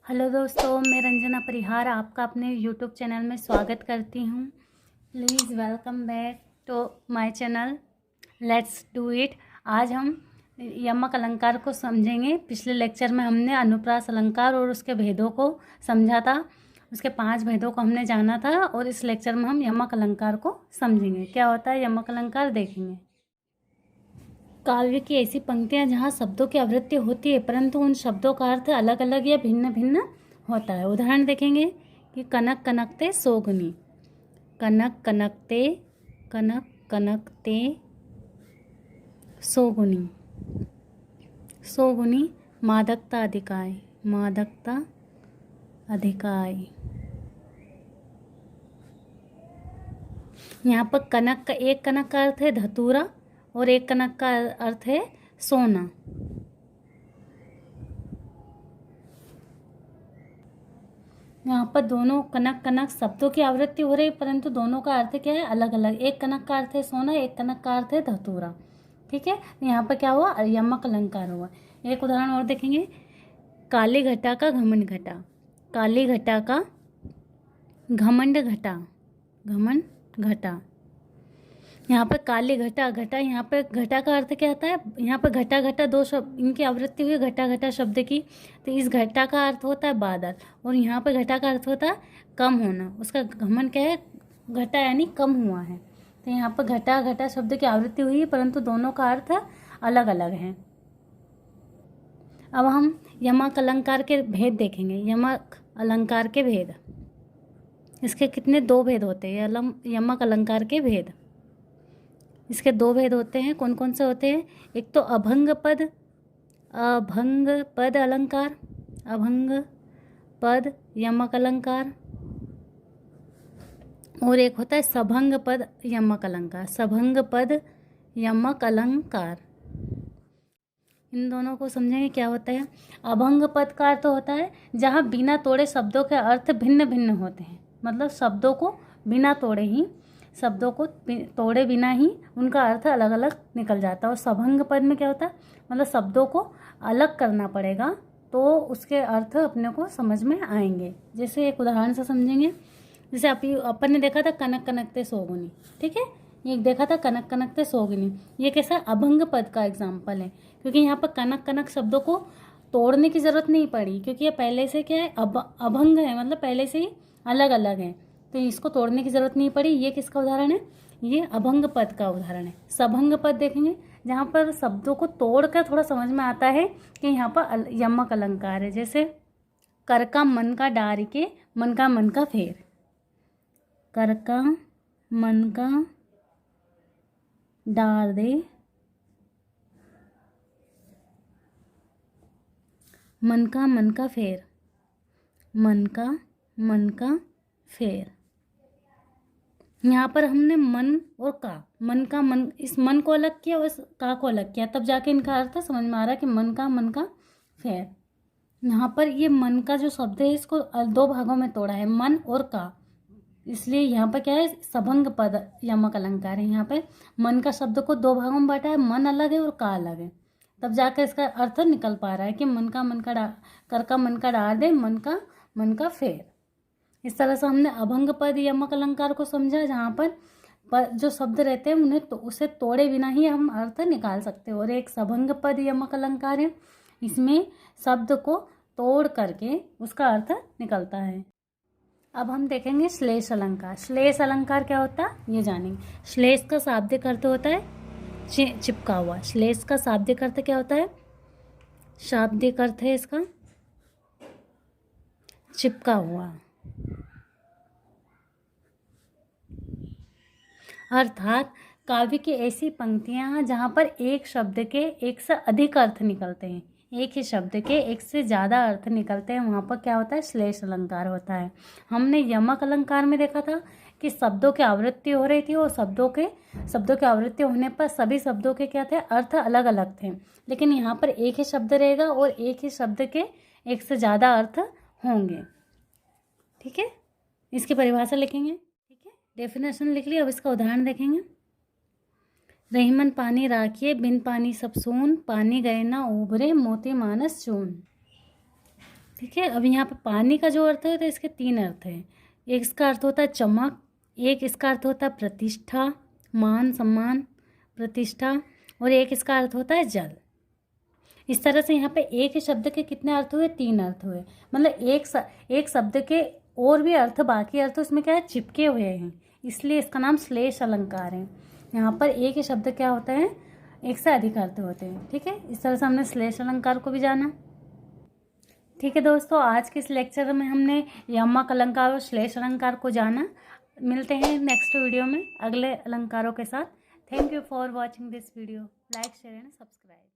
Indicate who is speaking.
Speaker 1: Hello दोस्तों, मैं रंजना परिहार आपका अपने यूट्यूब चैनल में स्वागत करती हूँ। Please welcome back to my channel. Let's do it. आज हम यमक अलंकार को समझेंगे। पिछले लेक्चर में हमने अनुप्रास अलंकार और उसके भेदों को समझा था, उसके 5 भेदों को हमने जाना था, और इस लेक्चर में हम यमक अलंकार को समझेंगे। क्या होता है यमक अलंकार देखेंगे। काव्य की ऐसी पंक्तियां जहाँ शब्दों की आवृत्ति होती है परंतु उन शब्दों का अर्थ अलग अलग या भिन्न भिन्न होता है। उदाहरण देखेंगे कि कनक कनकते सोगनी, कनक कनकते, कनक कनकते सोगुनी, सोगुनी मादकता अधिकाय, मादकता अधिकाय। यहाँ पर कनक का एक कनक का अर्थ है धतूरा और एक कनक का अर्थ है सोना। यहाँ पर दोनों कनक कनक शब्दों की आवृत्ति हो रही है परंतु दोनों का अर्थ क्या है, अलग अलग। एक कनक का अर्थ है सोना, एक कनक का अर्थ है धतूरा। ठीक है, यहाँ पर क्या हुआ, यमक अलंकार हुआ। एक उदाहरण और देखेंगे, काली घटा का घमंड घटा, काली घटा का घमंड घटा, घमंड घटा। यहाँ पर काली घटा, घटा, यहाँ पर घटा का अर्थ क्या आता है, यहाँ पर घटा घटा दो शब्द इनकी आवृत्ति हुई घटा घटा शब्द की, तो इस घटा का अर्थ होता है बादल और यहाँ पर घटा का अर्थ होता है कम होना। उसका घमंड क्या है, घटा यानी कम हुआ है। तो यहाँ पर घटा घटा शब्द की आवृत्ति हुई है परंतु दोनों का अर्थ अलग अलग है। अब हम यमक अलंकार के भेद देखेंगे। यमक अलंकार के भेद, इसके कितने 2 भेद होते हैं यमक अलंकार के भेद। इसके 2 भेद होते हैं। कौन कौन से होते हैं, एक तो अभंग पद, अभंग पद अलंकार, अभंग पद यमक अलंकार, और एक होता है सभंग पद यमक अलंकार, सभंग पद यमक अलंकार। इन दोनों को समझेंगे क्या होता है। अभंग पद का अर्थ होता है जहाँ बिना तोड़े शब्दों के अर्थ भिन्न भिन्न होते हैं, मतलब शब्दों को बिना तोड़े ही, शब्दों को तोड़े बिना ही उनका अर्थ अलग अलग निकल जाता है। और सभंग पद में क्या होता है, मतलब शब्दों को अलग करना पड़ेगा तो उसके अर्थ अपने को समझ में आएंगे। जैसे एक उदाहरण से समझेंगे, जैसे अपन ने देखा था कनक कनकते सोगुनी, ठीक है, ये देखा था कनक कनकते सोगुनी, ये कैसा अभंग पद का एग्जाम्पल है क्योंकि यहाँ पर कनक कनक शब्दों को तोड़ने की जरूरत नहीं पड़ी क्योंकि ये पहले से क्या है, अभंग है, मतलब पहले से ही अलग अलग है, तो इसको तोड़ने की जरूरत नहीं पड़ी। ये किसका उदाहरण है, ये अभंग पद का उदाहरण है। सभंग पद देखेंगे जहाँ पर शब्दों को तोड़कर थोड़ा समझ में आता है कि यहाँ पर यमक अलंकार है। जैसे कर का मन का डार के, मन का फेर, कर का मन का डार दे, मन का फेर, मन का फेर। यहाँ पर हमने मन और मन का मन, इस मन को अलग किया और इस का को अलग किया, तब जाके इनका अर्थ समझ में आ रहा है कि मन का फेर। यहाँ पर ये मन का जो शब्द है इसको 2 भागों में तोड़ा है, मन और का, इसलिए यहाँ पर क्या है, सभंग पद यमक अलंकार है। यहाँ पे मन का शब्द को 2 भागों में बांटा है, मन अलग है और का अलग है, तब जाकर इसका अर्थ निकल पा रहा है कि कर का मन का डार दे, मन का फेर। इस तरह से हमने अभंग पद यमक अलंकार को समझा जहाँ पर जो शब्द रहते हैं उन्हें तो उसे तोड़े बिना ही हम अर्थ निकाल सकते हैं। और एक सभंग पद यमक अलंकार है, इसमें शब्द को तोड़ करके उसका अर्थ निकलता है। अब हम देखेंगे श्लेष अलंकार। श्लेष अलंकार क्या होता है ये जानेंगे। श्लेष का शाब्दिक अर्थ होता है चिपका हुआ। श्लेष का शाब्दिक अर्थ क्या होता है, शाब्दिक अर्थ है इसका चिपका हुआ, अर्थात काव्य की ऐसी पंक्तियां जहां पर एक शब्द के एक से अधिक अर्थ निकलते हैं, एक ही शब्द के एक से ज़्यादा अर्थ निकलते हैं, वहाँ पर क्या होता है, श्लेष अलंकार होता है। हमने यमक अलंकार में देखा था कि शब्दों की आवृत्ति हो रही थी और शब्दों की आवृत्ति होने पर सभी शब्दों के क्या थे, अर्थ अलग अलग थे, लेकिन यहाँ पर एक ही शब्द रहेगा और एक ही शब्द के एक से ज़्यादा अर्थ होंगे। ठीक है, इसकी परिभाषा लिखेंगे, ठीक है, डेफिनेशन लिख ली। अब इसका उदाहरण देखेंगे। रहीमन पानी राखिए, बिन पानी सब सून, पानी गए ना उभरे, मोती मानस चून। ठीक है। अब यहाँ पे पानी का जो अर्थ है तो इसके 3 अर्थ हैं। एक इसका अर्थ होता है चमक, एक इसका अर्थ होता है प्रतिष्ठा, मान सम्मान, प्रतिष्ठा, और एक इसका अर्थ होता है जल। इस तरह से यहाँ पे एक ही शब्द के कितने अर्थ हुए? 3 अर्थ हुए। मतलब एक शब्द के और भी अर्थ, बाकी अर्थ उसमें क्या है? चिपके हुए हैं, इसलिए इसका नाम श्लेष अलंकार है। यहाँ पर एक ही शब्द क्या होता है? एक से अधिक अर्थ होते हैं। ठीक है, इस तरह से हमने श्लेष अलंकार को भी जाना। ठीक है दोस्तों, आज के इस लेक्चर में हमने यमक अलंकार और श्लेष अलंकार को जाना। मिलते हैं नेक्स्ट वीडियो में अगले अलंकारों के साथ। Thank you for watching this video. Like, share and subscribe.